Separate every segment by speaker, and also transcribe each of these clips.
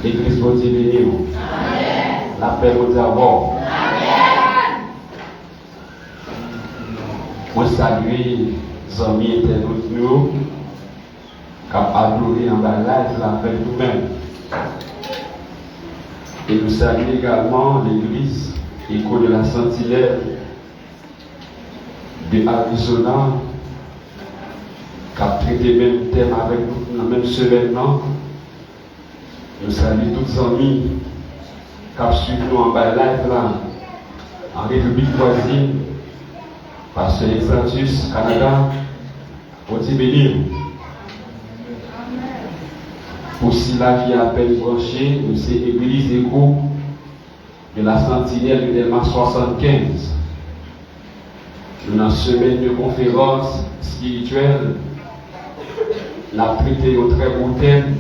Speaker 1: L'église va dire béni. La paix va dire bon. Moi salue les amis internautes nous qui ont adoré en bas live la paix nous-mêmes. Et nous saluons également l'église École de la Sentinelle de Arizona qui a traité le même thème avec nous dans la même semaine. Nous saluons tous les amis qui suivent nous en bas live là, en République voisine, Pasteur Exantus, Canada, pour dire bénir. Pour ceux-là qui appellent branché, nous c'est Église Écho de la Sentinelle de Delma 75. Nous avons une semaine de conférence spirituelle. La traité au très beau thème.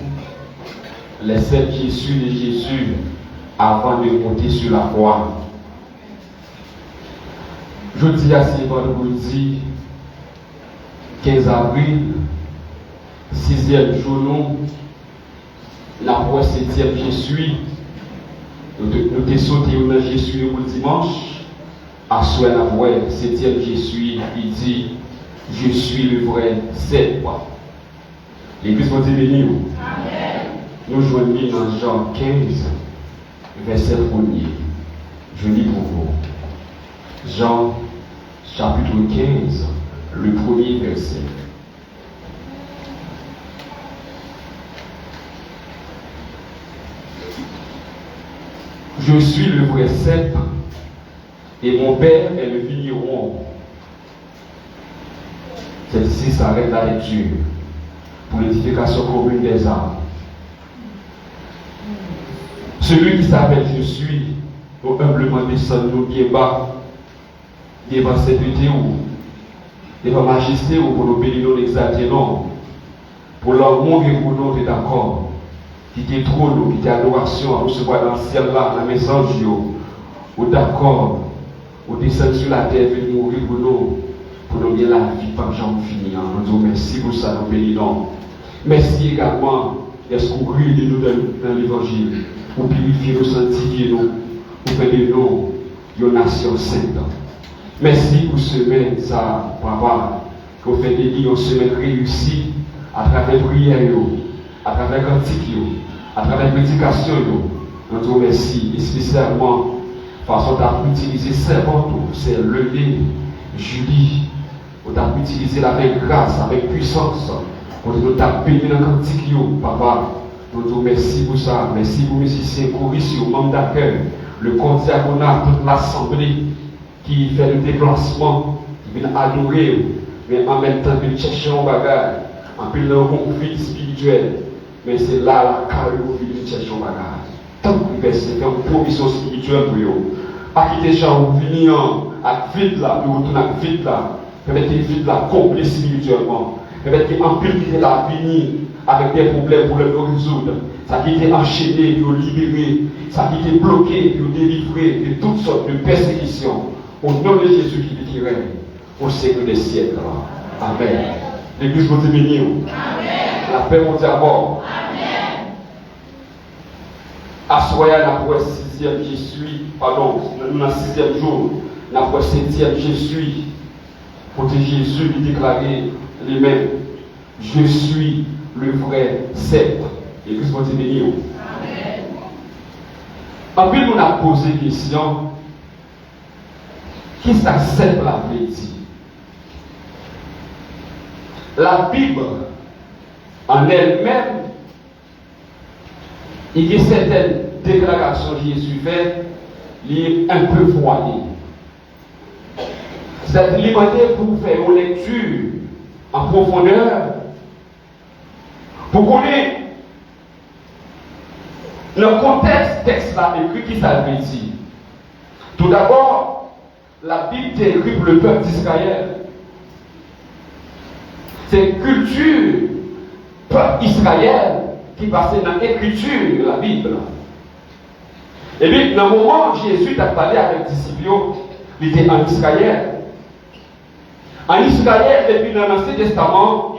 Speaker 1: Les 7 Jésus de Jésus avant de monter sur la croix. Je dis à ce vendredi 15 avril, 6e jour, la croix 7e Jésus. Nous avons sauté au Jésus le dimanche. À soi la voix 7e Jésus, il dit je suis le vrai 7. L'église va dire béni. Nous joignons dans Jean 15, verset 1er. Je lis pour vous. Jean chapitre 15, le premier verset. Je suis le vrai cep et mon père est le vigneron. Celle-ci s'arrête la lecture pour l'édification commune des arbres. Celui qui s'appelle je suis, doit humblement descendre bien bas, devant sainteté ou devant majesté ou pour nous bénir, nous exalter, non. Pour l'amour et pour nous, d'accord. Qui était trône, qui était adoration, à recevoir dans le ciel là, la maison de Dieu, ou d'accord, ou descendre sur la terre, venir mourir pour nous dire la vie par jamais finie. Nous disons merci pour ça, nous bénissons. Merci également d'être couru de nous dans l'évangile, pour purifier nous, sanctifier nous, pour faire de nous une nation sainte. Merci pour ce semaine, ça, papa, que vous faites une semaine réussie à travers la prière, à travers le cantique, à travers la prédication. Nous te remercions, et spécialement, façon d'utiliser servante, c'est levé, Julie, pour utiliser avec grâce, avec puissance, pour nous bénir dans le cantique, papa. Nous te remercions pour ça. Merci pour les musiciens, choristes, membres d'accueil, le corps diaconal, toute l'assemblée qui fait le déplacement, qui vient adorer, mais en même temps, qui cherche un bagage, en plus de conflit spirituel. Mais c'est là la carrière où il cherche un bagage. Tant que c'est une provision spirituelle pour eux. Pas quitter les gens ou venir à vide là, pour retourner à vide là, permettre que vide là complet spirituellement. Permettre qu'en plus quitter la venir avec des problèmes pour le résoudre. Ça qui était enchaîné, pour libérer. Ça qui était bloqué, pour délivrer de toutes sortes de persécution. Au nom de Jésus qui règne au siècle des siècles. Amen. L'église vous bénit. La paix vous d'abord. Assoya n'a pas 6e Jésus, pardon, dans le 6e jour, n'a pas 7e Jésus. Pour que Jésus lui déclarer lui-même, je suis le vrai sceptre. L'église vous bénit. En plus, nous avons posé une question. Qui ça sceptre la veut dire? La Bible, en elle-même, il y a certaines déclarations que Jésus fait, il est un peu voilées. C'est limité pour faire une lecture en profondeur, pour connaître le contexte texte là écrit qui ça veut dire. Tout d'abord, la Bible est écrite pour le peuple d'Israël. C'est culture, peuple Israël, qui passait dans l'écriture de la Bible. Et puis, dans le moment où Jésus a parlé avec les disciples, il était en Israël. En Israël, et puis dans l'Ancien Testament,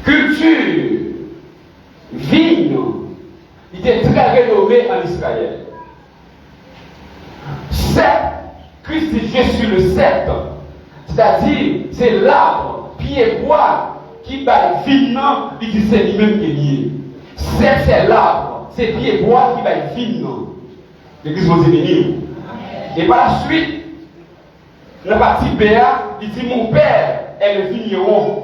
Speaker 1: culture, vigne, il était très rénové en Israël. Certes, Christ dit je suis le cèpe, c'est-à-dire c'est l'arbre, pied bois, qui va finement, il dit c'est lui-même qui est lié. Cèpe c'est l'arbre, c'est pied bois qui va finement. L'église vous est bénie. Et par la suite, la partie BA, il dit mon père est le vigneron.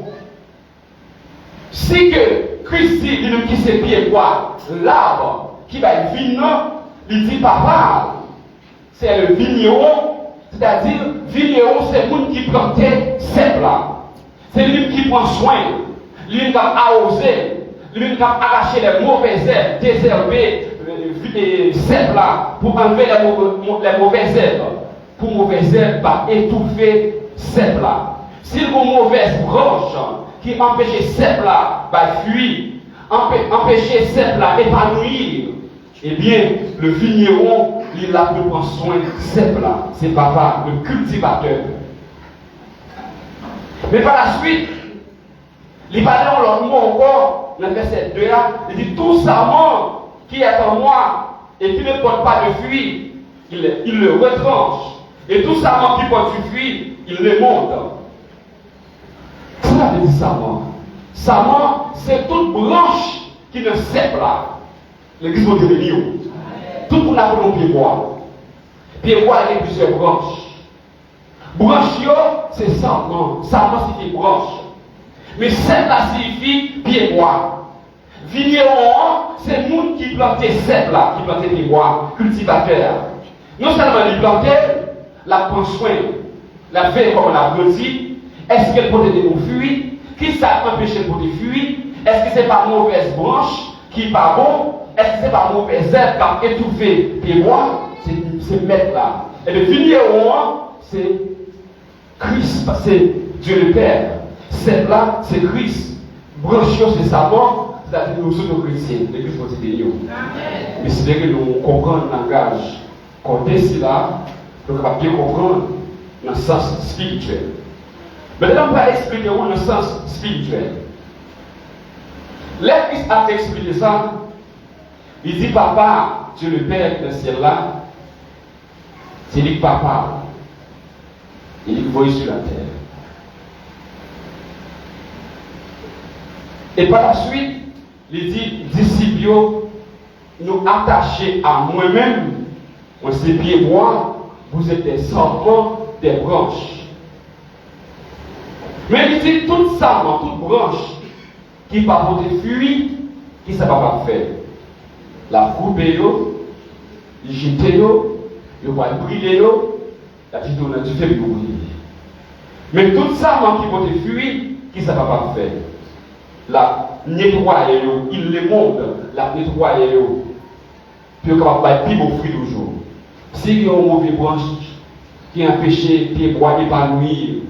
Speaker 1: Si que Christ dit lui-même qui c'est pied bois, l'arbre qui va être finement, il dit papa. C'est le vigneron, c'est-à-dire, vigneron, c'est le monde qui plantait cèpe là. C'est lui qui prend soin, lui qui a arrosé, lui qui a arraché les mauvaises herbes, désherber cèpe là, pour enlever les mauvaises herbes. Pour mauvaises herbes, pas étouffer cèpe là. Si une mauvaise branche qui empêchait cèpe là, fuir, empêcher cèpe là, épanouir, eh bien, le vigneron, il a pu prendre soin de cèpe là. C'est papa, le cultivateur. Mais par la suite, il parle dans l'autre mot encore, dans le verset 2, il dit tout sarment qui est en moi et qui ne porte pas de fruit, il le retranche. Et tout sarment qui porte du fruit, il le monte. Ça veut dire sarment. Sarment, c'est toute branche qui ne cèpe là. L'église va devenir. Tout le monde a pris pied bois. Pied bois, il y a plusieurs branches. Branche, c'est sarment. Sarment signifie branche. Mais cèpe là signifie pied bois. Vigneron, c'est le monde qui plantait cèpe là, qui plantait pied bois, cultivateur. Non seulement il plantait, la prend soin, la fait comme on l'a dit. Est-ce qu'elle porte des bons fruits? Qui ça empêche de porter des fruits? Est-ce que c'est pas mauvaise branche qui n'est pas bon? Est-ce que c'est pas mauvaise herbe qui a étouffé pied bois? C'est mettre là. Et le vigneron, c'est Christ, c'est Dieu le Père. Celle là, c'est Christ. Branche, c'est sa mort, c'est-à-dire nous sommes chrétiens. L'église va se bénir. Mais c'est vrai que nous comprenons le langage. Quand on est là, donc on va bien comprendre dans le sens spirituel. Maintenant, on va expliquer dans le sens spirituel. L'Église a expliqué ça. Il dit papa, Dieu le Père dans le ciel là, c'est lui papa. Il dit voyez sur la terre. Et par la suite, il dit disciples, nous attacher à moi-même, on s'est pieds bois, vous êtes des sarments, des branches. Mais il dit toute sarment, toute branche qui va porter fruit, qui ça va pas faire? La couper, la jeter, la brûler, la petite on a du fait pour brûler. Mais toute sarment qui porte fruit, qui ça va pas faire? La nettoyer, il le monte, la nettoyer, puis on va pas plus bon fruit toujours. Si il y a une mauvaise branche qui empêche les bois d'épanouir,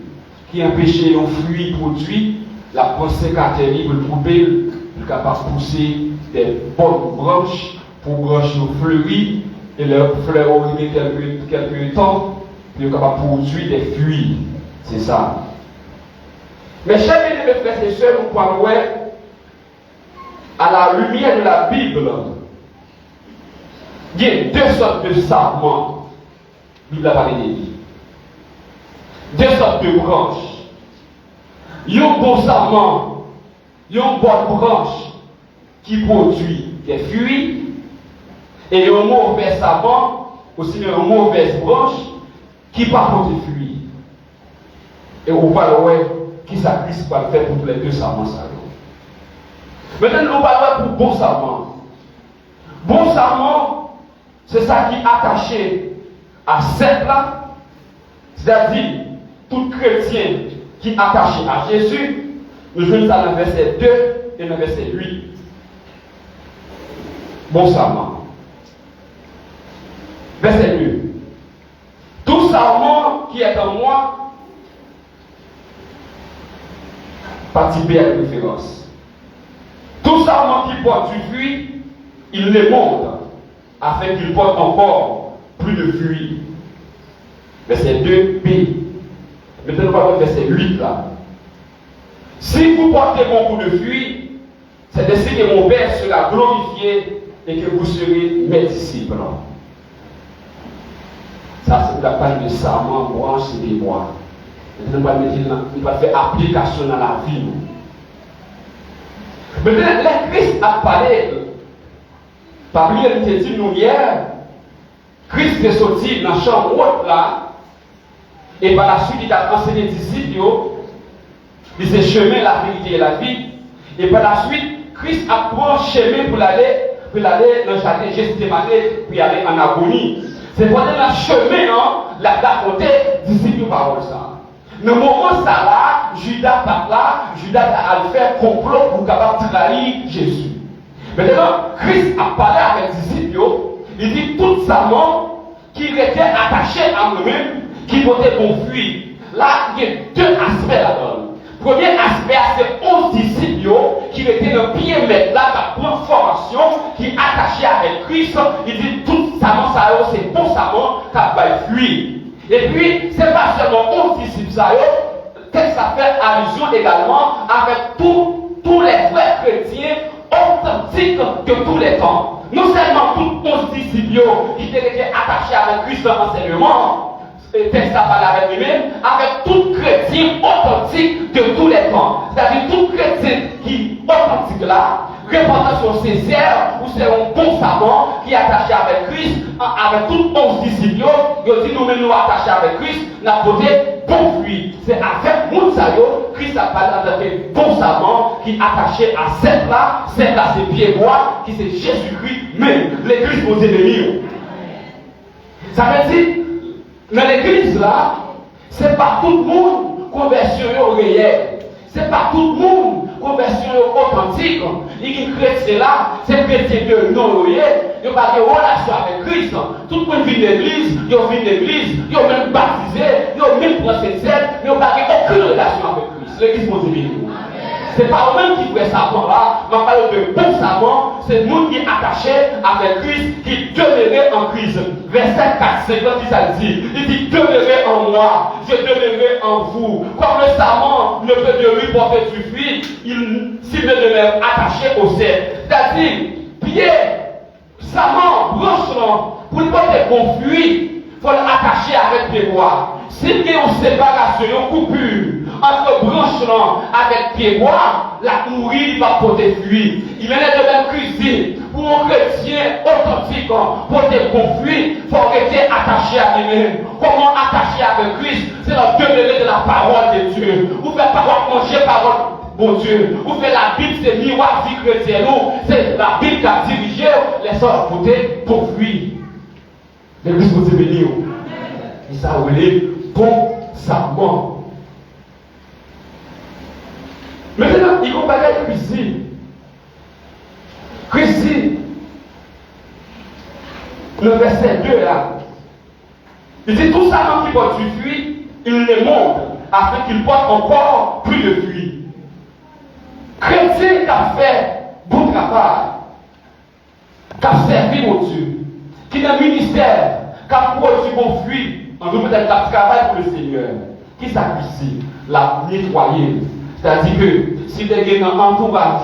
Speaker 1: qui empêche un fruit produit, la conséquence libre pour le capable de pousser des bonnes branches pour brancher fleurir et leurs fleurs arriver quelques temps, puis ils sont capables de produire des fruits. C'est ça. Mes chers bien-aimés frères et sœurs, nous parlons à la lumière de la Bible. Il y a deux sortes de sarments. La Bible a parlé des vies. Deux sortes de branches. Il y a un bon sarment, il y a une bonne branche qui produit des fruits, et il y a un mauvais sarment, aussi une mauvaise branche qui pas porte des fruits. Et on va voir qui sacrifie pour le faire pour tous les deux sarments. Maintenant, on va voir pour bon sarment. Bon sarment, c'est ça qui est attaché à cette là, c'est-à-dire tout chrétien qui est attaché à Jésus. Nous jouons ça dans le verset 2 et dans le verset 8. Bon sarment. Verset 2. Tout sarment qui est en moi participe à la préférence. Tout sarment qui porte du fruit, il les monte afin qu'il porte encore plus de fruits. Verset 2b. Maintenant, on va voir verset 8 là. Si vous portez beaucoup de fruits, c'est ainsi que mon Père sera glorifié et que vous serez mes disciples. Ça, c'est la parole de sarment, branche et des bois. Maintenant, on va faire application dans la vie. Maintenant, le Christ a parlé. Parmi les dit nous hier, Christ est sorti dans la chambre haute là. Et par la suite, il a enseigné les disciples, il s'est chemin, la vérité et la vie. Et par la suite, Christ a pris un chemin pour aller dans le jardin Gethsémane, pour aller en agonie. C'est pendant le chemin, la d'affronter disciples parole ça. Dans le moment ça là, Judas part là, Judas a fait complot pour capable trahir Jésus. Maintenant, Christ a parlé avec les disciples, il dit tout ça qui était attaché à nous-mêmes, qui votait bon fruit. Là, il y a deux aspects là-dedans. Premier aspect, c'est 11 disciples qui étaient dans le pied mettre là, la première formation, qui est attachée avec Christ. Il dit tout ça, c'est bon ça, qui va fruit. Et puis, ce n'est pas seulement 11 disciples, ça fait allusion également avec tous les vrais chrétiens authentiques de tous les temps. Non seulement tous 11 disciples qui étaient attachés avec Christ dans l'enseignement, le texte a parlé avec lui-même, avec tout chrétien authentique de tous les temps. C'est-à-dire tout chrétien qui est authentique là, réputation sincère, ou c'est un bon savant qui est attaché avec Christ, avec tous 11 disciples, il dit nous-mêmes nous attachés avec Christ, nous avons posé bon fruit. C'est avec Moutsayo, Christ a parlé avec bon savant qui est attaché à cette là c'est pieds bois, qui c'est Jésus-Christ même, l'église aux ennemis. Ça veut dire, dans l'église là, c'est pas tout le monde conversion réelle. C'est pas tout le monde conversion authentique. Il y a des chrétiens là, c'est chrétiens de non réel. Ils n'ont pas de relation avec Christ. Tout le monde vit l'église, ils ont vu l'église, ils ont même baptisé, ils ont même procédé, ils n'ont pas aucune relation avec Christ. L'église vous dit. C'est pas eux-mêmes qui font ça là, mais on parle de bon savant, c'est le monde qui est attaché avec Christ, qui demeurait en Christ. Verset 4, 50, il dit demeurez en moi, je demeurerai en vous. Comme le savant ne peut de lui porter du fruit, s'il ne demeure attaché au ciel. C'est-à-dire, pierre, savant, branche, pour ne porter bon fruit, il faut l'attacher avec les bois. S'il y a une séparation, une coupure entre branche avec pied bois, la nourriture va porter fruit. Il en est de même cuisine. Pour un chrétien authentique, porter bon fruit, il faut rester attaché à lui-même. Comment attacher avec Christ? C'est la demeurer de la parole de Dieu. Vous faites parole, manger parole. Bon Dieu, vous faites la Bible, c'est miroir vie chrétienne. C'est la Bible qui a dirigé les sortes à porter bon fruit. L'église vous est bénie. Et ça, vous voulez bon savant. Maintenant, il compare avec cuisine. Cuisine. Le verset 2 là. Il dit tout savant qui porte du fruit, il les monte afin qu'il porte encore plus de fruits. Chrétien qui a fait bon travail, qui a servi mon Dieu, qui est un ministère, qui a produit mon fruit, en nous peut-être qui travaille pour le Seigneur, qui s'acquise, la nettoyer. C'est-à-dire que si tu es dans l'entourage,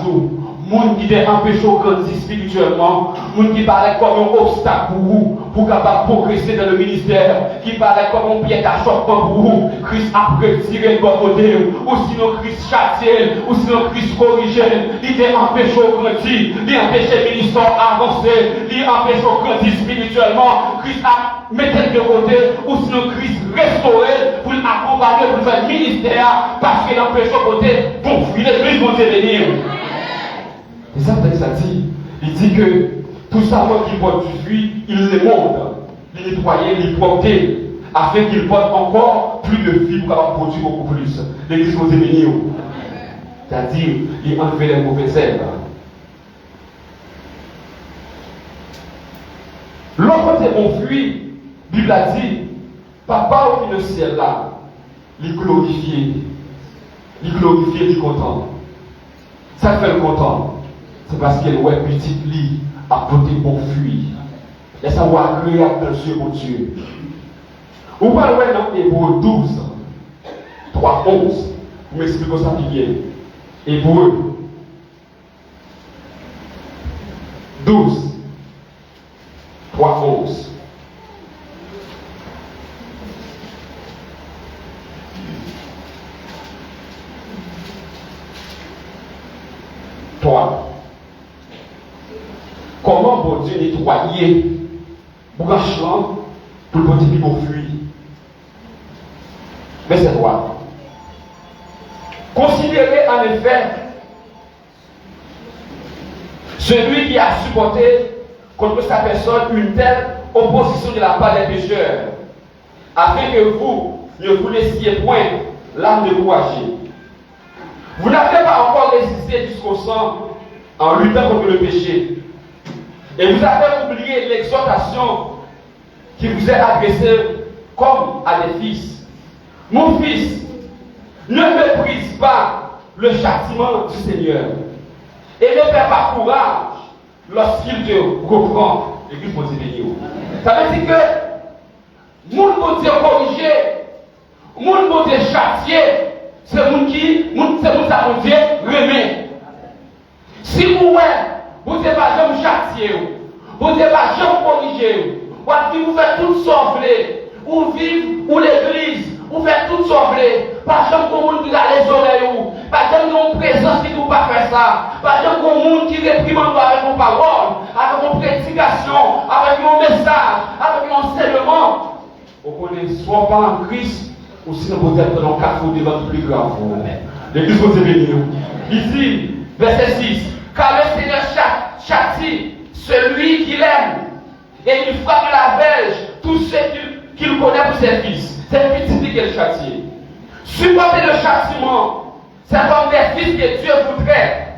Speaker 1: monde qui est empêché de grandir spirituellement, monde qui paraît comme un obstacle pour vous, pour capable progresser dans le ministère, qui paraît comme un pied d'achoppement pour vous, Christ a retiré de votre côté, ou sinon Christ châtié, ou sinon Christ corrigé, il est empêché de grandir, il empêche le ministère d'avancer, il empêche de grandir spirituellement, Christ a mis de côté, ou sinon Christ restauré pour l'accompagner, pour faire le ministère, parce qu'il empêche de côté pour fuir l'église pour venir. Et ça, ça dit, il dit que tout ça, qui porte du fruit, il le monte, il nettoyer, il porter, afin qu'il porte encore plus de fruits pour avoir produit beaucoup plus. L'église vous est bénie. C'est-à-dire, il enlève les mauvaises herbes. L'autre côté bon fruit, la Bible a dit, papa au le ciel là, il glorifie, il content. Ça fait le content. C'est parce qu'elle ouais petite lit à porter bon fruit. Et ça va agréable dans le ciel, mon Dieu. Ou pas ouais dans Hébreu 12, 3, 11. Vous m'expliquez ça bien. Hébreu 12, 3, 11. Comment bon Dieu nettoyer branchement pour le petit bon fruit. Verset 3. Considérez en effet celui qui a supporté contre sa personne une telle opposition de la part des pécheurs, afin que vous ne vous laissiez point l'âme de courager. Vous n'avez pas encore résisté jusqu'au sang en luttant contre le péché. Et vous avez oublié l'exhortation qui vous est adressée comme à des fils. Mon fils, ne méprise pas le châtiment du Seigneur. Et ne perds pas courage lorsqu'il te reprend. L'église peut dire. Ça veut dire que monde peut dire corriger, monde peut dire châtier, c'est monde qui, c'est monde ça peut dire remet. Si vous vous n'êtes pas jamais châtier, vous n'êtes pas jamais corriger, vous faites tout sauver, ou vivre, ou l'église, vous faites tout sauver, pas jamais comme monde qui a les oreilles, pas jamais comme présence qui ne peut pas faire ça, pas jamais comme monde qui réprimande avec vos paroles, avec vos prédications, avec vos messages, avec vos enseignements. Vous connaissez soit pas en Christ, ou sinon vous êtes dans le cas où devant plus grave. L'église vous est bénie. Ici, verset 6. Car le Seigneur châtie celui qu'il aime, et il frappe la verge tous ceux qu'il connaît pour ses fils. C'est petit qu'il châtie. Supportez le châtiment, c'est comme des fils que Dieu voudrait.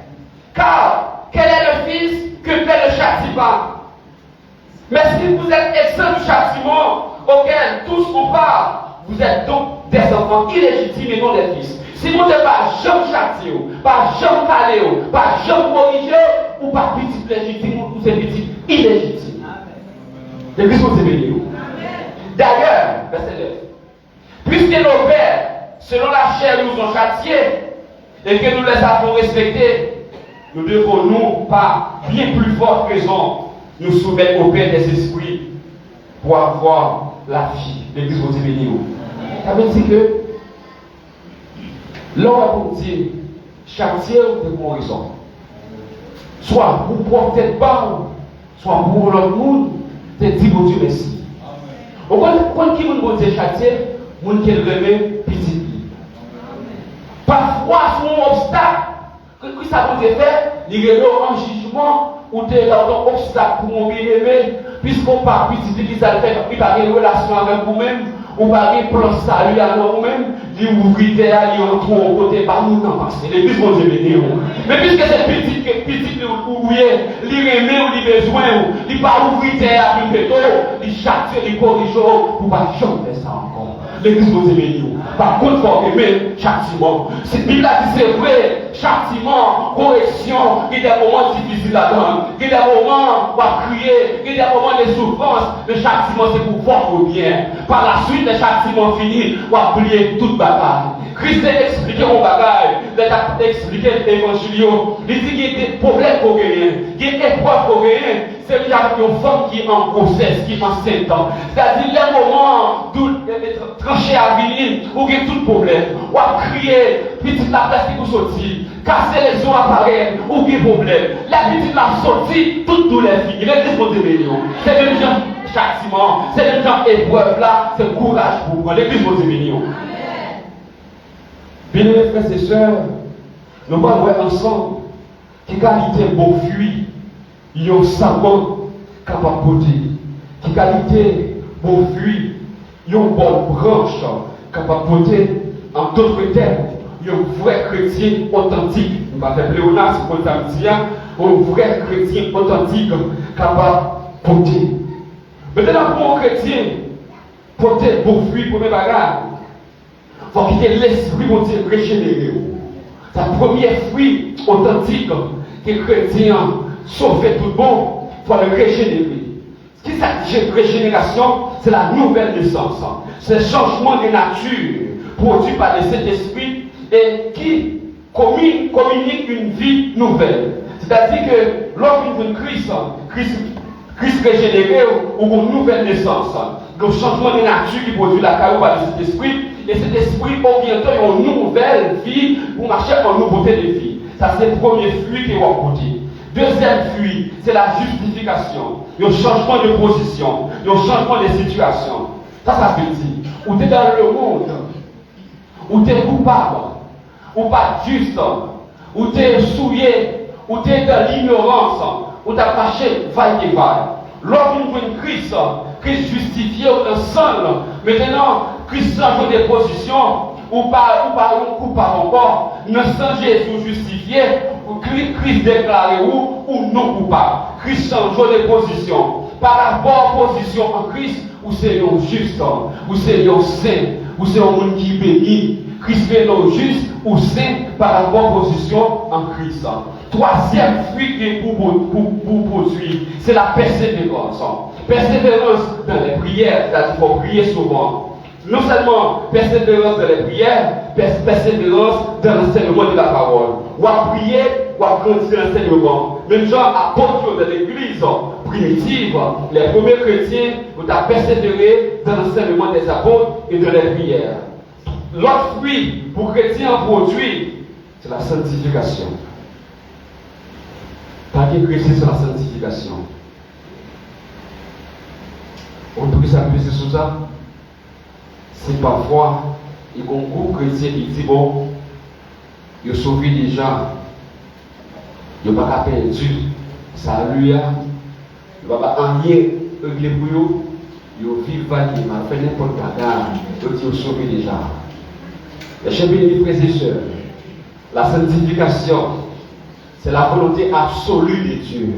Speaker 1: Car quel est le fils que Père ne châtie pas? Mais si vous êtes exempt du châtiment auquel tous on parle, vous êtes donc des enfants illégitimes et non des fils. Si vous n'êtes pas jamais châtié, pas jamais calé, pas jamais corrigé, ou pas petit légitime, ou c'est petit illégitime. L'église vous est bénie. D'ailleurs, verset 9. Puisque nos pères, selon la chair, nous ont châtiés, et que nous les avons respectés, nous devons, nous, par bien plus forte raison, nous soumettre au Père des esprits pour avoir la vie. L'église vous est bénie. Ça veut dire que l'homme pour dire châtier de bon raison. Soit pour porter pas, soit pour l'autre monde, c'est dire mon Dieu merci. Au point qui vous dire châtier, vous qui remet petit. Parfois, sur un obstacle, que ça vous fait, il y a un jugement ou des obstacles pour mon bien-aimé, puisqu'on parle petit qui ça fait, il n'y a pas de relation avec vous-même. Ou pas de plan salut à nous-mêmes, il ouvre terre, il entre au côté, pas nous n'en passer. L'église vous est bénie. Mais puisque c'est petit, ou il remet ou il besoin, il pas ouvrir terre, il fait tout, il châtie, il corrige, pour pas jamais faire ça encore. l'église vous aimez. Par contre, il faut aimer châtiment. Cette Bible a dit c'est vrai, châtiment, correction, il y a des moments difficiles là-dedans. Il y a des moments où on va crier, il y a des moments de souffrance. Le châtiment, c'est pour faire au bien. Par la suite, le châtiment fini, on va oublier toute bataille. Christ a expliqué mon bagage, il a expliqué l'évangile. Il dit qu'il y a des problèmes pour gagner, il y a des épreuves pour gagner. C'est une femme qui est en grossesse, qui est enceinte. C'est-à-dire les moments d'où trancher à venir, où il y a tout problème, ou à crier, petite la place qui vous sortit, casser les os appareils, où il y a problème. La petite la sortie, toute douleur finie. Les deux c'est le genre châtiment, c'est le genre épreuve là, c'est courage pour vous. L'église vous aimez. Bien mes frères et sœurs, nous allons voir ensemble qui qualité beau fruit, il y a un savant capable de porter. Qui qualité beau fruit, il y a une bonne branche capable de porter. En d'autres termes, il y a un vrai chrétien authentique. On va faire Léonard, c'est pour un vrai chrétien authentique capable de porter. Maintenant, pour un chrétien, porter beau fruit pour mes bagages. Il faut qu'il y ait l'esprit pour Dieu régénéré. C'est le premier fruit authentique que les chrétiens sont fait tout bon, il faut le régénérer. Ce qui s'appelle régénération, c'est la nouvelle naissance. C'est le changement de nature produit par le Saint-Esprit et qui communique une vie nouvelle. C'est-à-dire que lorsqu'on une Christ régénéré ou une nouvelle naissance, le changement de nature qui produit la carrière par le Saint-Esprit. Et cet esprit orienté en nouvelle vie pour marcher en nouveauté de vie. Ça, c'est le premier fruit qui est apporté. Deuxième fruit, c'est la justification. Le changement de position, le changement de situation. Ça veut dire, où tu es dans le monde, où tu es coupable, ou pas juste, où tu es souillé, où tu es dans l'ignorance, où tu as marché vaille et vaille. Lorsqu'on voit une Christ justifié au sol, maintenant, Christ change de position, ou pas un coupable encore, ne sans Jésus justifié, ou Christ déclaré ou non coupable. Christ change de position. Par rapport à la position en Christ, où c'est un juste, où c'est un saint, où c'est un monde qui bénit. Christ fait le juste ou saint par rapport à la position en Christ. Troisième fruit qui est pour produire, c'est la persévérance. Persévérance dans les prières, c'est-à-dire qu'il faut prier souvent. Non seulement persévérance dans les prières, persévérance dans l'enseignement de la parole. Ou à prier, ou à grandir l'enseignement. Même genre, apôtres de l'église primitive, les premiers chrétiens ont persévéré dans l'enseignement des apôtres et de les prières. L'autre fruit pour chrétiens produit, c'est la sanctification. Tant que chrétien, c'est la sanctification. On peut s'appuyer sur ça. C'est parfois, il y a un groupe chrétien qui dit bon, il a sauvé des gens, il n'a pas perdu, salut, il n'a pas rien réglé pour eux, il vit vaguement, il a fait n'importe quoi, il a sauvé des gens. Les chers bénis, frères et sœurs, la sanctification, c'est la volonté absolue de Dieu.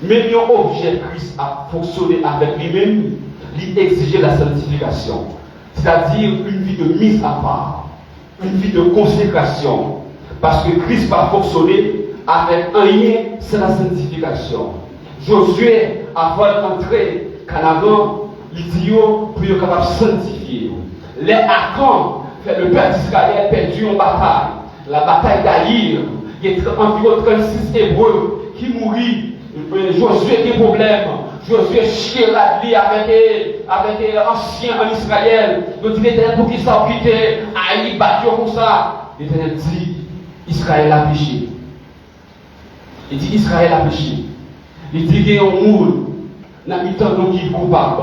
Speaker 1: Même l'objet Christ a fonctionné avec lui-même, il exigeait la sanctification, c'est-à-dire une vie de mise à part, une vie de consécration, parce que Christ va fonctionner avec un lien, c'est la sanctification. Josué, avant d'entrer Canaan, il dit pour être capable de sanctifier. Les Acans, le peuple d'Israël perdu en bataille, la bataille d'Aïr, il y a environ 36 Hébreux qui mourent. Josué a des problèmes. Josué chie la vie avec anciens en Israël. Donc il était pour qu'ils s'en quittent. Aïe, battu comme ça. L'Éternel dit Israël a péché. Il dit Israël a péché. Il dit qu'il y a un monde dans le temps qui est coupable.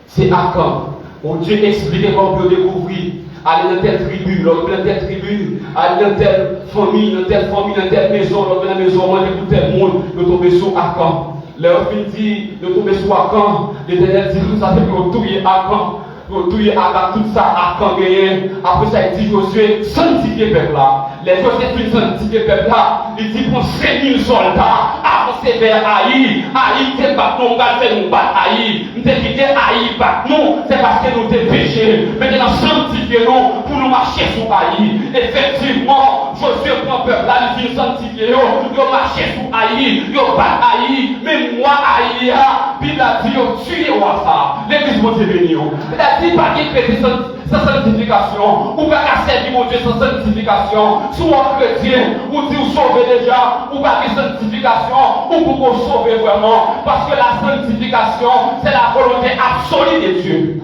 Speaker 1: C'est Akan. Mon Dieu explique comment on peut découvrir. Aller dans telle tribu, dans telle tribu, aller dans telle famille, dans telle maison, dans la maison, manger pour tel monde, de tomber sur Akan. Leur fin dit de tomber sur Akan, l'Éternel dit tout ça, c'est pour tout y Akan. Pour tout y Akan, tout ça, Akan gagné. Après ça, il dit Josué, sanctifier le peuple là. Les Josué puis sanctifier le peuple là. Il dit pour 5000 soldats, avancez vers Haï. Haï, c'est bâton, gars, c'est nous battre Haï. quitté haïr par nous, c'est parce que nous sommes péchés. Maintenant, sanctifiez-nous pour nous marcher sous haïr. Effectivement, Josué prend peuple là, il vient sanctifier, il marche sous haïr, il bat haïr, mais moi haïr, Bible a dit, tuez ça. L'église m'a dit béni. Il a dit, pas qu'il crée sans sanctification, ou pas qu'à servir mon Dieu sans sanctification, soit chrétien, ou dit ou sauver déjà, ou pas de sanctification, ou pour qu'on sauve vraiment, parce que la sanctification, c'est la volonté absolue de Dieu.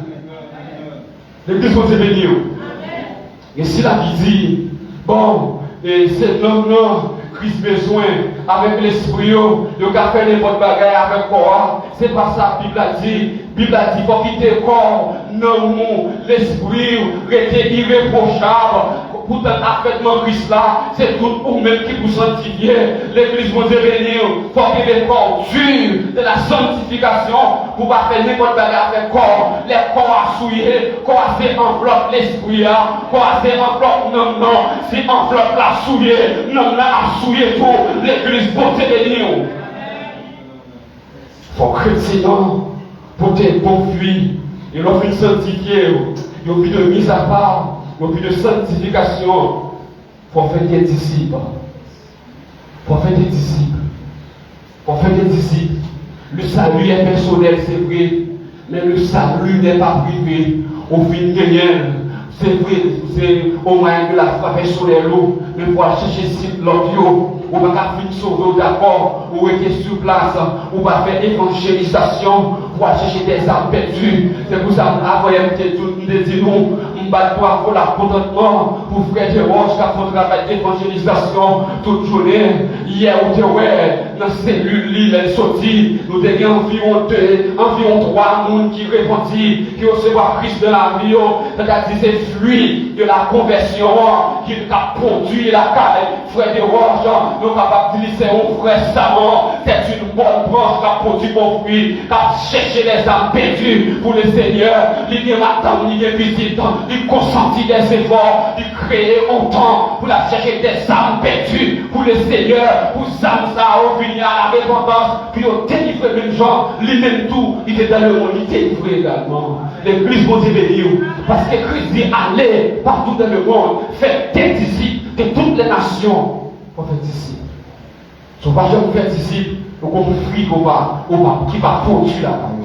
Speaker 1: L'église m'a dit béni. Et si la qui dit, bon, et cet homme-là, Christ besoin, avec l'esprit, il a fait n'importe bagaille avec quoi. C'est pas ça, la Bible a dit. La Bible a dit, faut quitter le corps, non, l'esprit, rester irréprochable. Pourtant, parfaitement Christ là, c'est tout pour même qui vous sanctifier. L'église vous bénir, faut que le corps dur de la sanctification, pour pas faire n'importe bagaille avec corps. Les corps à souiller, corps à faire enveloppe l'esprit, corps à faire enveloppe, non, c'est enveloppe la souiller, non, à souiller tout. L'église pour te bénir. Faut chrétien, pour te confuir, il a fait sanctifier, il a fait de mise à part. Au but de sanctification, il faut faire des disciples. Il faut faire des disciples. Il faut faire des disciples. Le salut est personnel, c'est vrai. Mais le salut n'est pas privé. Au fin de rien, c'est vrai, c'est au moyen de la foi personnelle. Mais il faut chercher l'autre. Ou pas faire sauver d'accord, ou être sur place, ou pas faire évangélisation, pour chercher des âmes perdues. C'est pour ça que nous disons, nous battons pour la contentement, pour frère Jérôme, qui a fait un travail d'évangélisation toute journée. Hier, dans la cellule, il sorti, nous avons environ 3 personnes qui répondent, qui recevoir Christ de la vie, c'est-à-dire c'est fluide de la conversion, qui a produit la carrière, frère Jérôme. Nous sommes capables de dire c'est un frère savant, c'est une bonne branche qui a produit bon fruit, qui a cherché les âmes perdues pour le Seigneur. Il y a matin, il y a visite, il consentit des efforts, il crée autant pour la chercher des âmes perdues pour le Seigneur, pour âmes ça, au venir à la repentance, puis au délivrer les gens, lui-même tout, il est dans le monde, il est délivré également. L'église vous bénir, parce que Christ dit allez partout dans le monde, faites des disciples de toutes les nations. Pour faire disciples. Si on ne va jamais faire disciples, on va fruit qui va produire la parole.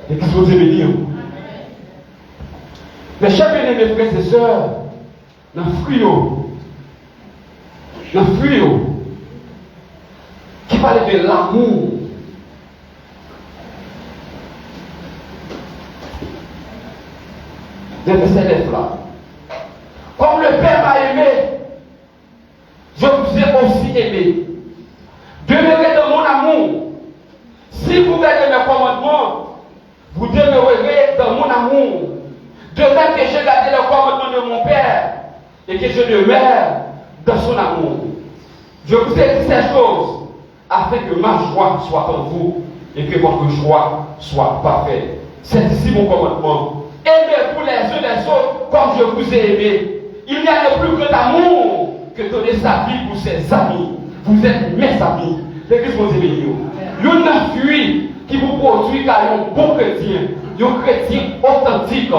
Speaker 1: L'église vous bénir. Mais chers bien-aimés frères et sœurs, dans le fruit, qui parle de l'amour. Le verset 9 là. Comme le Père m'a aimé, je vous ai aussi aimé. Demeurez dans mon amour. Si vous gardez mes commandements, vous demeurerez dans mon amour. De même que j'ai gardé le commandement de mon Père et que je demeure dans son amour. Je vous ai dit ces choses afin que ma joie soit en vous et que votre joie soit parfaite. C'est ici mon commandement. Aimez-vous les uns les autres comme je vous ai aimé. Il n'y a plus que d'amour que donner sa vie pour ses amis. Vous êtes mes amis. L'église vous dit béni. Il y a une fuite qui vous produit car il y a un bon chrétien. Il y a un chrétien authentique.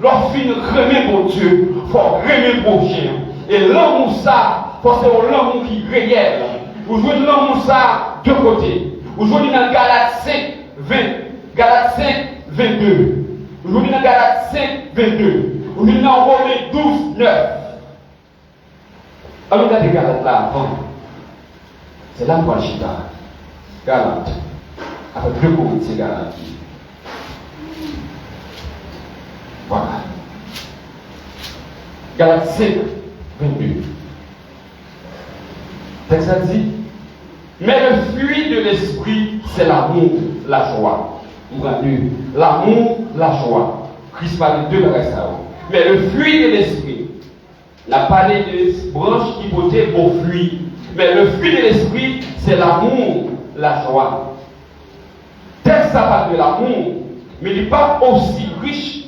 Speaker 1: Lorsqu'il remet pour Dieu, il faut remettre pour chien. Et l'amour ça, c'est l'amour qui est réel. Vous jouez l'amour ça de côté. Vous jouez dans Galates 5, 20. Galates 5, 22. Vous jouez dans Galates 5, 22. Vous jouez dans Romains 12, 9. Alors regardez Galates là avant. C'est là pour Chita. Galates. Avec 2 Corinthiens Galates. Voilà. Galates 5, 22. Texte a dit, mais le fruit de l'esprit, c'est l'amour, la joie. L'amour, la joie. Christ parle de 2 bagages. Mais le fruit de l'esprit, n'a parlé de branches qui portaient au fruit. Mais le fruit de l'esprit, c'est l'amour, la joie. Texte ça parle de l'amour, mais il n'est pas aussi riche,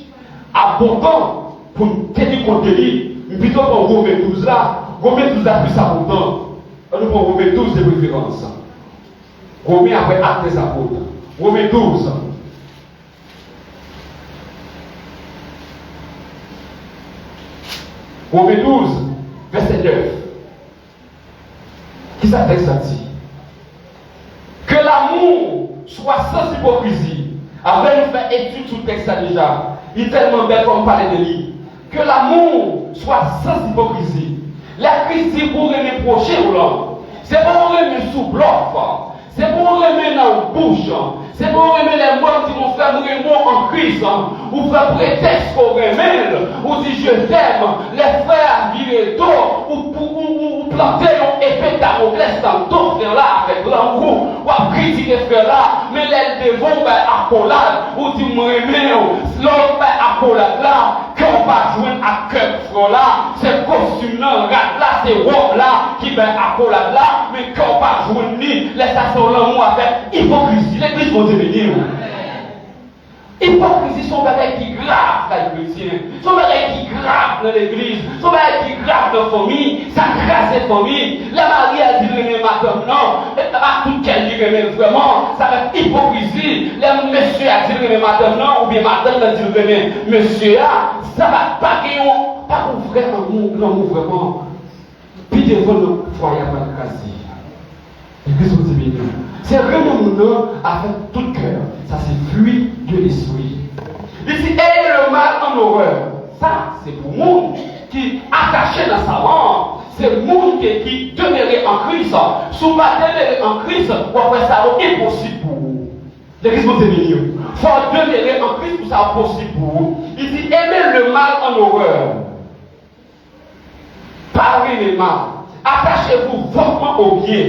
Speaker 1: abondant pour tenir compte de lui. Plutôt pour Romains 12 là, Romains 12 a plus abondant. Nous pour Romains 12 de préférence. Romains après acte des apôtres. Romains 12. Romains 12, verset 9. Qui ça texte dit? Que l'amour soit sans hypocrisie. Avant de faire étude sur le texte déjà, il est tellement belle comme parler de lui. Que l'amour soit sans hypocrisie. La Christ dit pour reprocher aux l'homme. C'est pour remettre sous bloc. C'est pour remettre dans la bouche. C'est pour remettre les mots qui vont faire nous en Christ. Ou faire prétexte pour remettre. Ou dire je t'aime. Les frères virent d'eau. Ou planter un épée d'Amoclès dans ton frère là avec l'amour. Ou critiquer frère là. Mais les devons accolade. Ou dire moi remettre. L'autre accolade là. Qu'on va jouer à cœur frère là. C'est costume là. Là c'est robe là. Qui va accolade là. Mais qu'on va jouer ni. Les stations l'amour avec hypocrisie. L'église va devenir. Hypocrisie, son bagage qui grave dans les chrétiens, son bagage qui grave dans l'église, son bagage qui grave dans la famille, ça crasse la famille. La mariée a dit le madame, non, à tout qu'elle dit le vraiment, ça va être hypocrisie. Le monsieur a dit le madame, non, ou bien madame a dit le monsieur, ça va pas ouvrir l'amour vraiment. Puis devant le foyer, pas de quasi. L'église vous dit bien. C'est vraiment mon avec tout le cœur. Ça, c'est fruit de l'esprit. Il dit, ayez le mal en horreur. Ça, c'est pour le monde qui attaché dans sa mort. C'est le monde qui demeurait en Christ. Si vous ne demeurez en Christ, vous avez ça impossible pour vous. L'église vous dit bien. Il faut demeurer en Christ pour ça possible pour vous. Il dit, aimez le mal en horreur. Parlez le mal. Attachez-vous fortement au bien.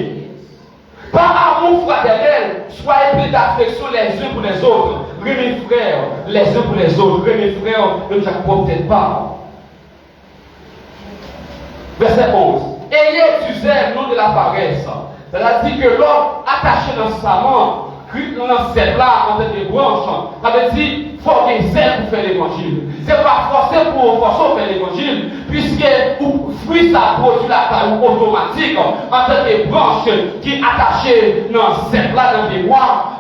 Speaker 1: Par amour fraternel, soyez pleins d'affection les uns pour les autres. Mes frères, les uns pour les autres. Mes frères, ne j'accorde peut-être pas. Verset 11. Ayez du zèle, non de la paresse. C'est-à-dire que l'homme attaché dans sa main, dans cette là, en tant que branche, ça veut dire qu'il faut qu'il y ait zèle pour faire l'évangile. Ce n'est pas forcé pour faire l'évangile, puisque le fruit ça produit la taille automatique en tant que branche qui est attachée dans cette là, dans les bois,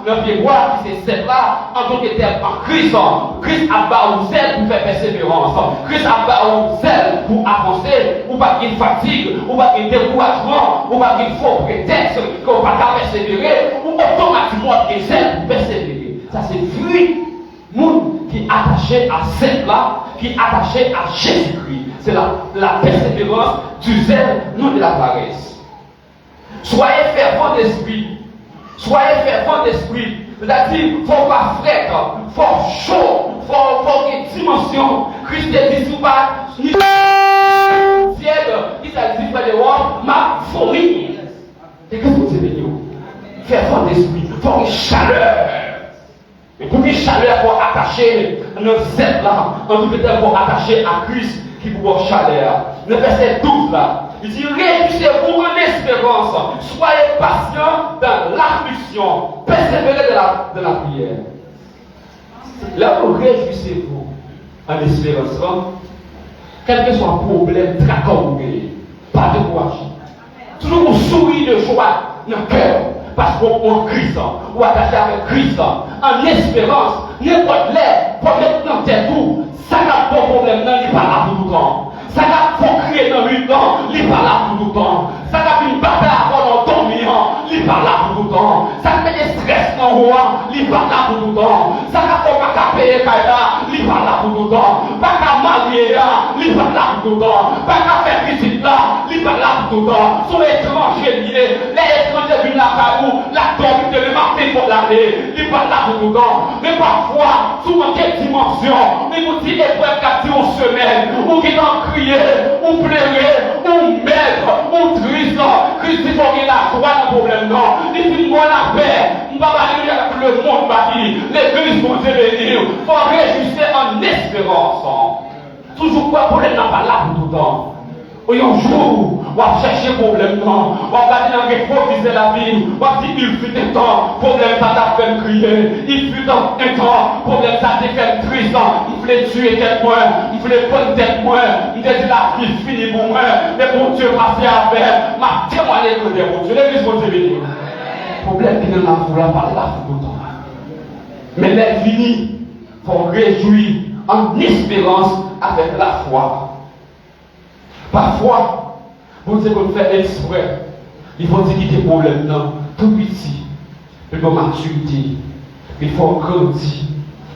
Speaker 1: qui c'est cette là, en tant que tel en Christ. Christ a bas au zèle pour faire persévérance. Christ a bas au zèle pour avancer, ou pas qu'il fatigue, ou pas qu'il découragement, ou pas qu'il faut prétexte qu'on va pas persévérer, ou automatiquement qu'il zèle pour persévérer. Ça c'est fruit. Monde qui est attaché à cette là, qui est attaché à Jésus-Christ. C'est la persévérance du zèle, non de la paresse. Soyez fervents d'esprit. Soyez fervents d'esprit. C'est-à-dire, il ne faut pas frette, il faut chaud, il faut qu'il y ait dimension. Christ dit, si vous pas, ni ciel, il s'est dit, pas de voir, ma folie. Et qu'est-ce que vous avez dit? Fervent d'esprit, il faut une chaleur. Et pour qu'il chaleur pour attacher notre zèle là, on peut peut-être pour attacher à Christ qui vous avoir chaleur. Le verset 12 là, il dit réjouissez-vous en espérance, soyez patients dans l'affliction, persévérez de la prière. Là où réjouissez-vous en espérance, quel que soit le problème, tracas, pas de courage. Toujours un sourire de joie dans le cœur. Parce qu'on Christ, ou attaché avec Christ, en espérance, n'importe l'air, pour mettre dans tes tout, ça n'a pas de problème, non, il n'est pas là pour tout le temps. Ça n'a pas crier dans le temps, il n'est pas là pour tout le temps. Ça n'a une bataille avant dans ton million, il n'est pas là pour tout le temps. Ça fait des stress dans le roi, il n'est pas là pour tout le temps. Ça n'a pas payer Kaïda, il n'est pas là pour tout le temps. Pas qu'à marier, il n'est pas là pour tout le temps. Pas qu'à faire visite là, il n'est pas là pour tout le temps. Sont étrangers liés, les étrangers viennent à Kabou, la tombe de le marquer pour l'année, il n'est pas là pour tout le temps. Mais parfois, souvent quelle dimension, mais vous dites épreuve qu'a dit en semaine, ou qui t'en crier, ou pleurer, ou mettre, ou triste. Christ dit faut qu'il y ait la joie dans le problème, non. Il dit moi la paix, on va aller avec le monde, ma vie, l'église pour devenir, il faut réjouir en espérance. Toujours quoi, problème n'a pas là pour tout le temps. Et un jour, on va chercher problème, non. On va dire réproviser la vie. On va dire il fut un temps, problème ça t'a fait me crier. Il fut un temps, problème ça t'a fait me triste. Je voulais tuer quelqu'un, je voulais prendre quelqu'un. Je voulais dire la vie finie pour moi. Mais bon Dieu, passé avec. Ma témoigné que des bon Dieu. L'église va devenir. Problème qui ne l'a pas là tout le temps. Mais les finis, il faut réjouir en espérance avec la foi. Parfois, vous dites qu'on fait exprès. Il faut dire qu'il y a des problèmes là, tout petit. Il faut maturité. Il faut grandir.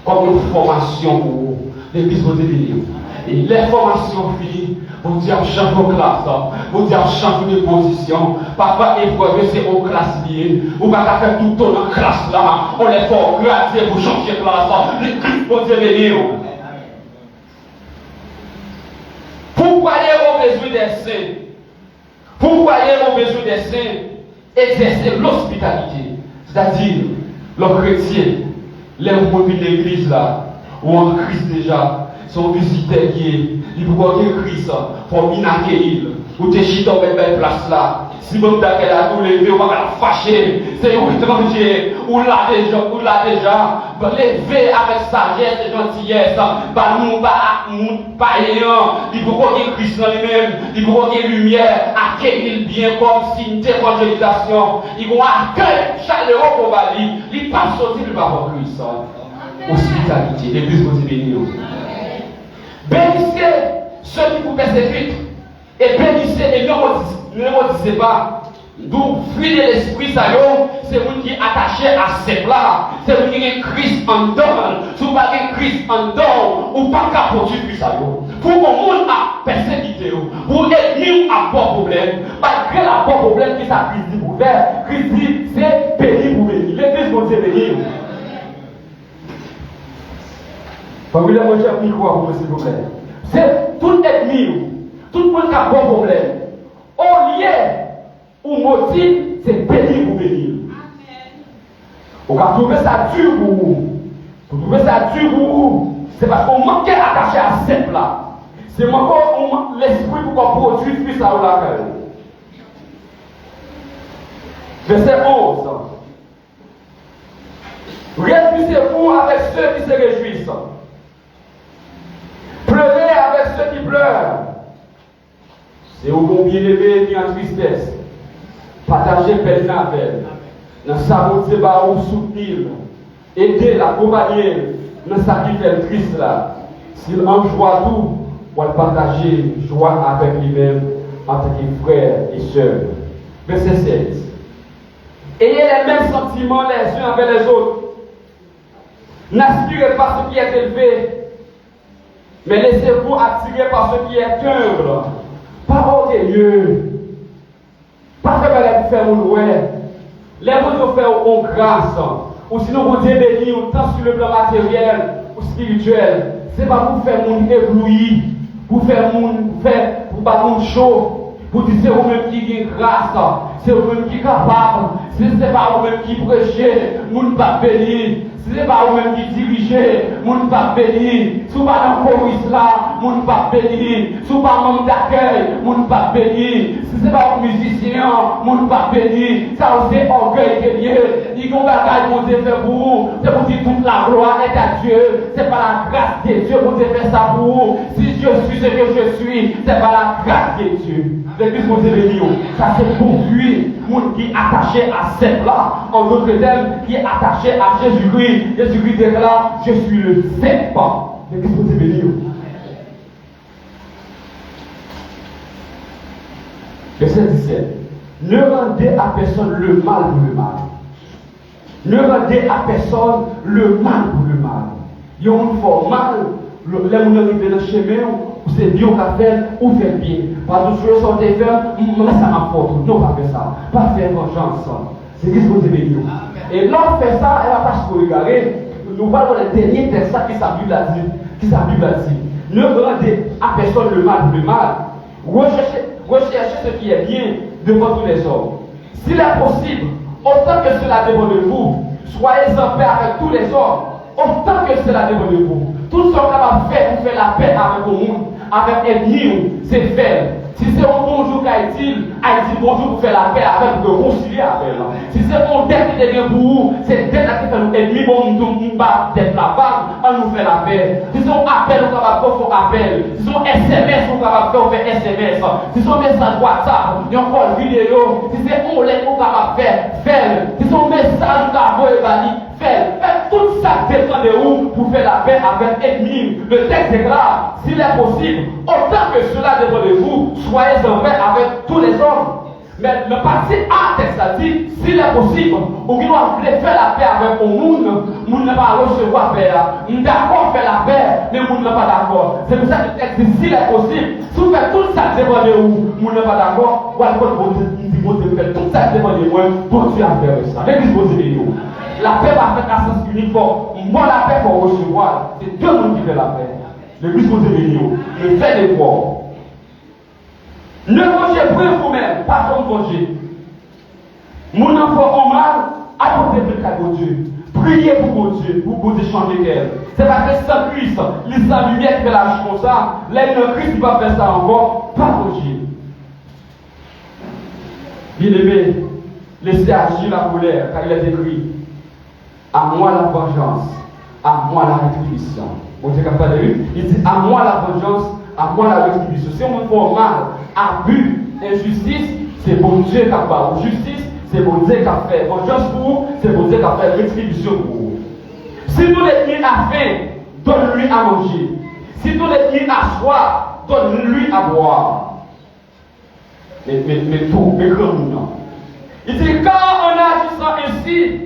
Speaker 1: Comme une formation pour vous. L'église vous dit. Et les formations finies, vous dites change vos classes, vous dites change de position. Parfois, épreuve, c'est aux classes liées. Vous ne pouvez pas faire tout le temps dans la classe là. On les fait gratter pour changer de classe. L'église vous dit. Vous croyez au besoin des saints. Vous croyez au besoin des saints. Exercer l'hospitalité. C'est-à-dire, le chrétien, les revenus de l'église là, ou en Christ déjà, son visiteur qui est, il peut voir Christ, il faut bien accueillir. Ou te chiter dans une belle place là. Si vous avez la tout lever, on va la fâcher. C'est un étranger, ou là déjà, lever avec sagesse et gentillesse. Bah nous, païen, il faut voir Christ dans lui-même, il faut voir lumière, accueillir bien comme signe d'évangélisation. Il va accueillir chaleureux pour Bali, il passe sortir du bas Christ. Hospitalité, l'église vous bénit. Bénissez ceux qui vous persécutent. Et bénissez et ne maudissez pas. D'où fuir l'esprit, c'est vous qui est attaché à ces plats. C'est vous qui est Christ en dedans. Si vous n'avez pas Christ en dedans, ou pas qu'à produire ça. Pour que le monde a persécuté, pour ennemi a pas de problème. Malgré la pas de problème qui ça Christ dit pour faire, Christ dit c'est béni pour bénir. L'église vous dit bénir. Parmi les gens qui croient pour s'il vous plaît. C'est tout ennemi, tout le monde qui a un bon problème. Au lieu ou motif, c'est béni pour bénir. On va trouver ça dur pour vous. Vous trouvez ça dur pour vous. C'est parce qu'on manque attaché à cette là. C'est encore l'esprit pour qu'on produise puis ça ou la gueule. Verset 11. Réjouissez-vous avec ceux qui se réjouissent. Pleurez avec ceux qui pleurent. C'est au bon bien-aimé qui en tristesse. Partagez peine avec elle. Dans sa beauté, ou soutenir. Aider, l'accompagner. Dans sa qui fait triste là. S'il en joie tout, pour le partager joie avec lui-même en tant que frère et sœur. Verset 16. Ayez les mêmes sentiments les uns avec les autres. N'aspirez pas ce qui est élevé, mais laissez-vous attirer par ce qui est humble, pas orgueilleux, pas faire faire mon louer. Les mots de faire en grâce, ou sinon vous bénir tant sur le plan matériel ou spirituel. C'est pas pour faire mon ébloui, pour faire pour pas mon chaud, pour dire c'est vous-même qui est grâce, c'est vous-même qui est capable, c'est pas vous-même qui prêchez, nous ne pas bénir. Si ce n'est pas vous-même qui dirigez, nous ne pas bénir. Si vous pas dans le chorus là, nous ne pas bénir. Si vous pas membre d'accueil, nous ne pas bénir. Si ce n'est pas un musicien, nous ne pas bénir. Ça c'est orgueil qui est lié. Il y a un bagage pour Dieu faire pour vous. C'est pour dire toute la gloire est à Dieu. C'est pas la grâce de Dieu pour Dieu faire ça pour vous. Si je suis ce que je suis, c'est pas la grâce de Dieu. L'église pour Dieu bénir. Ça c'est pour lui, monde qui est attaché à cette là. En d'autres termes, qui est attaché à Jésus-Christ. Jésus-Christ déclare, je suis le serpent. L'église pour Dieu bénir. Verset 17. Ne rendez à personne le mal pour le mal. Ne rendez à personne le mal pour le mal. Il y a une fois mal, les gens arrivent dans le chemin, c'est bien qu'on fait, ou fait bien. Parce que je sortais faire, mais ça m'a faute. Non, pas faire ça. Pas faire vengeance. C'est ce que vous devez dire. Et l'homme fait ça, elle va pas se regarder. Nous parlons des derniers textes qui sa Bible a dit. Ne rendez à personne le mal pour le mal. Recherchez ce qui est bien devant tous les hommes. S'il est possible, autant que cela dépend de vous, soyez en paix avec tous les hommes. Autant que cela dépend de vous. Tout ce qu'on va faire pour faire la paix avec le monde, avec l'ennemi, c'est faire. Si c'est un bonjour qu'Haïti bonjour pour faire la paix avec, pour réconcilier avec. Si c'est un dette qui est pour vous, c'est dette qui fait nous ennemi, bon, nous pas d'être la vague, on nous fait la paix. Si c'est un appel, on va faire, on appel. Si c'est un SMS, on va faire, on fait SMS. Si c'est un message WhatsApp, il y a encore vidéo. Si c'est un lettre, on va faire. Si c'est un message, on va faire, faites tout ça dépend de vous pour faire la paix avec l'ennemi. Le texte déclare, s'il est possible, autant que cela dépend de vous, soyez en paix avec tous les hommes. Mais le parti A texte a dit, s'il est possible, ou qui doit faire la paix avec le monde, le monde n'a pas recevoir la paix. Nous sommes d'accord faire la paix, mais le monde n'est pas d'accord. C'est pour ça que le texte dit, s'il est possible, si vous faites tout ça dépend de vous, le monde n'est pas d'accord, ou alors vous faites tout ça dépend de moi, pour Dieu à faire ça. L'église vous dit, la paix va faire à sens uniforme. Moi, la paix pour recevoir, c'est deux mondes qui font la paix. L'église vous dit, le fait des forts. Ne mangez plus vous-même, pas comme manger. Mon enfant en mal, apportez le cas de Dieu. Priez pour mon Dieu, pour Dieu changer d'elle. C'est parce que sans Christ, les lumière qui fait la chose comme ça, l'homme Christ va faire ça encore, pas manger. Bien-aimé, laissez agir la colère, car il est écrit, à moi la vengeance, à moi la rétribution. Vous êtes capable de lire? Il dit, à moi la vengeance, à moi la rétribution. Si on fait mal, abus, injustice, c'est bon Dieu qui a fait. Justice, c'est bon Dieu qui a fait. Vengeance pour vous, c'est bon Dieu qui a fait. Rétribution pour vous. Si nous l'ennemi a faim, donne-lui à manger. Si nous l'ennemi a soif, donne-lui à boire. Mais grand non. Il dit, quand en agissant ainsi,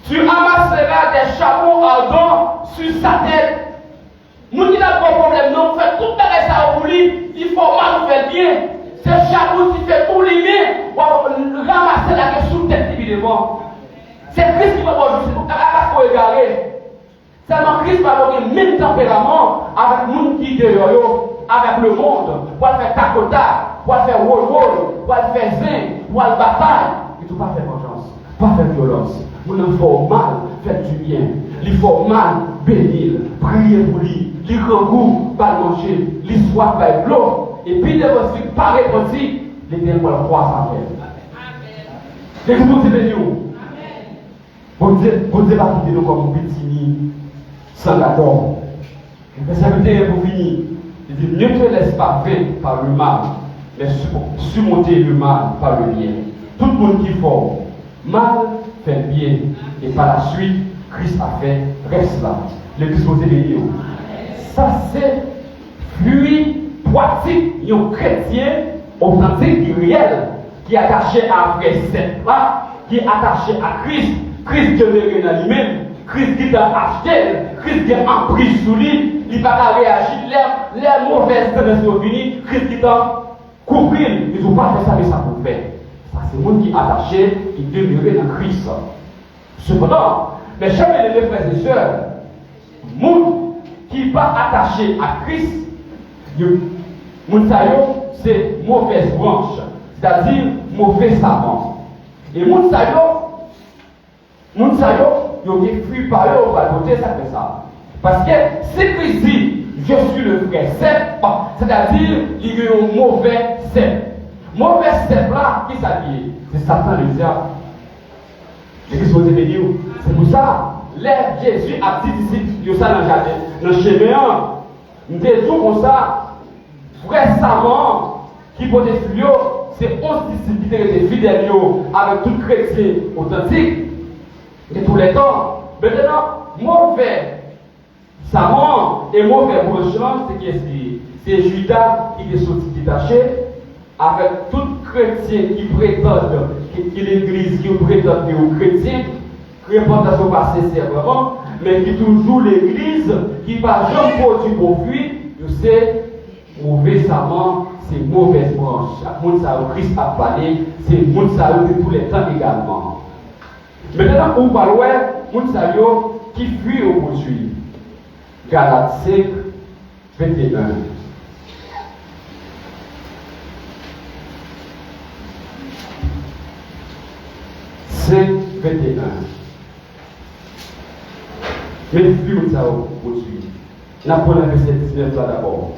Speaker 1: tu amasseras des chameaux ardents sur sa tête. Nous qui n'avons pas de problème, non, on fait tout les ça pour lui, il faut mal, on fait bien. C'est chameau qui fait tout les mains, on ramasser la tête sous tête évidemment. C'est Christ qui va voir, c'est pour pas égarer. Seulement Christ va avoir le même tempérament avec le monde qui est dehors, avec le monde, pour faire tacota, pour faire roll, pour faire zin, pour faire bataille. Il ne faut pas faire vengeance, pas faire violence. Vous ne faut mal, faites du bien. Il faut mal, bénir, prier pour lui. Il recourt, pas manger, il soit par l'eau. Et puis, de votre vie, pas répondre, l'éternel va le croire sa paix. Et vous, c'est béni. Vous ne pas quitter nous comme un petit sans d'accord. Le serviteur pour finir, il dit, ne te laisse pas vaincre par le mal, mais surmonter le mal par le bien. Tout le monde qui fort, mal fait bien, et par la suite, Christ a fait, reste là. L'église vous est bénie. Ça, c'est fluide, pratique, un chrétien authentique, réel, qui est attaché à vrai là, qui est attaché à Christ. Christ qui est dans lui-même, Christ qui t'a acheté, Christ qui est en prise sous lui, il va pas réagir, les mauvaises tendances sont finies, Christ qui t'a couvert, ils n'ont pas fait ça, mais ça pour faire. Ça, c'est le monde qui est attaché, qui demeure dans Christ. Cependant, mes chers aimés frères et sœurs, le monde qui n'est pas attaché à Christ, c'est mauvaise branche, c'est-à-dire mauvais savant. Et mon sayo, il y a fui par eux, on va côté, ça fait ça. Parce que si Christ dit, je suis le vrai cep, c'est-à-dire, il y a un mauvais cep. Mauvais cep là, qui s'habille? C'est Satan le diable. L'église vous est bénie. C'est pour ça, Jésus a dit ici, il y a ça dans le jardin, dans le chemin, nous disons comme ça, vrai savant, qui peut être fluo, c'est 11 disciples qui étaient fidèles avec tout chrétien authentique. De tous les temps. Maintenant, mauvais savant et mauvais branchement, c'est qui est-ce? C'est Judas qui est sorti détaché avec tout chrétien qui prétend qui l'église, qui prétend aux chrétiens, qui répond à son passé sincèrement, mais qui toujours l'église, qui va jamais produit profit, c'est mauvais savant, c'est mauvaise branche. Moun sa Christ a parlé, c'est moun sa de tous les temps également. Maintenant, on va voir moun sa qui fuit au poursuit. Galates 5, 21. Mais fuit moun sa poursuit. N'a pas le verset 19 là d'abord.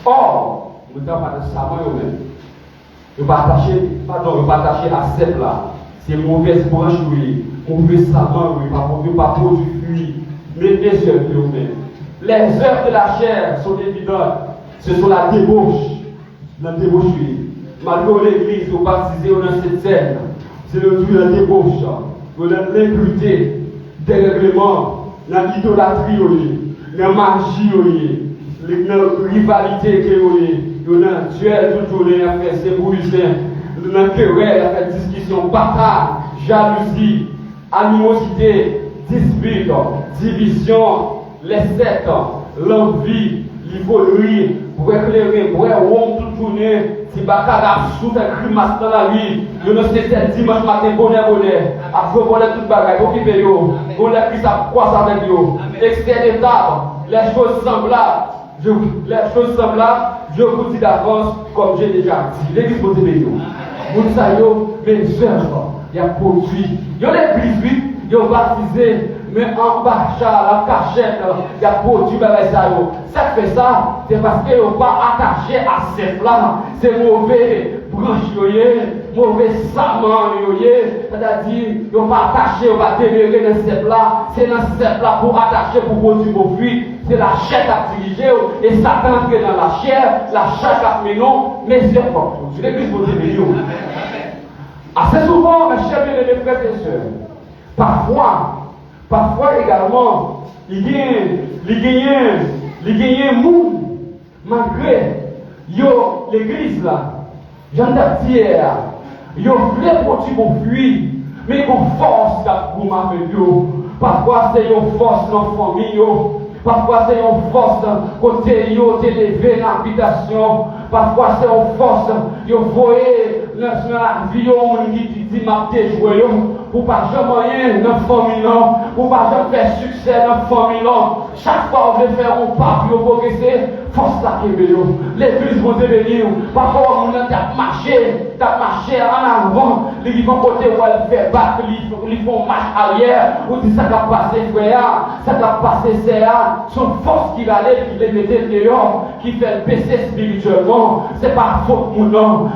Speaker 1: Or, nous n'avons pas de savant eux-mêmes. Ils ne sont pas attachés à cette là. C'est mauvaise branche, oui. Mauvais savant, oui. Pas produit fruit. Mais les œuvres eux-mêmes. Les œuvres de la chair sont évidentes. Ce sont la débauche. La débauche, oui. Malgré l'église, vous baptisez dans cette scène. C'est le tout la débauche.
Speaker 2: dans l'impureté, dérèglement, dans l'idolâtrie, dans la magie, dans la rivalité, dans le duel, toujours dans la séparation, dans la querelle, dans la discussion, bataille, jalousie, animosité, dispute, division, les sectes, l'envie, l'ivolerie, pour éclairer, pour tout tourner, si Bakara sous un grimace dans la vie, nous ne sommes dimanche matin, bonheur, après bonheur, toute bagaille, pour qui paye, bonheur qui ça croise avec vous, externe étape, les choses semblables, je vous dis d'avance, comme j'ai déjà dit, l'église vous dit, vous savez, mes œuvres, il y a produit, il y a l'église, oui, il y a baptisé, mais en bachat, en cachette, il y a produit, ça fait ça, c'est parce qu'ils n'ont pas attaché à ces plans, c'est mauvais branche, mauvais saman, c'est-à-dire, ils n'ont pas attaché, on va démérer dans ces plans, c'est dans ces plans pour attacher, pour produire vos fruits, c'est la chair qui a dirigé, et Satan entre dans la chair qui a mis non, mais c'est pas tout. Je l'église pour dire, assez souvent, mes chers bien-aimés frères et sœurs, parfois également, il y a un monde, malgré l'église là, Jean d'Artière, il voulait produire vos fruits, mais une force pour m'amener. Parfois c'est une force dans la famille, parfois c'est une force côté élevé dans l'habitation, parfois c'est une force, vous voyez, dans la vie, on dit m'a déjoué, pour pas jamais rien dans la famille, pour pas jamais faire succès dans la famille. Chaque fois que vous voulez faire un pas pour progresser, force la Québec. L'église vous bénir. Parfois, on a marché en avant, ils vont côté où elle fait battre, ils font marche arrière, ou dit ça va passer, frère, ça va passer, c'est là. Son force qui va aller, qui les mettait dehors, qui fait baisser spirituellement, c'est pas faute, mon nom.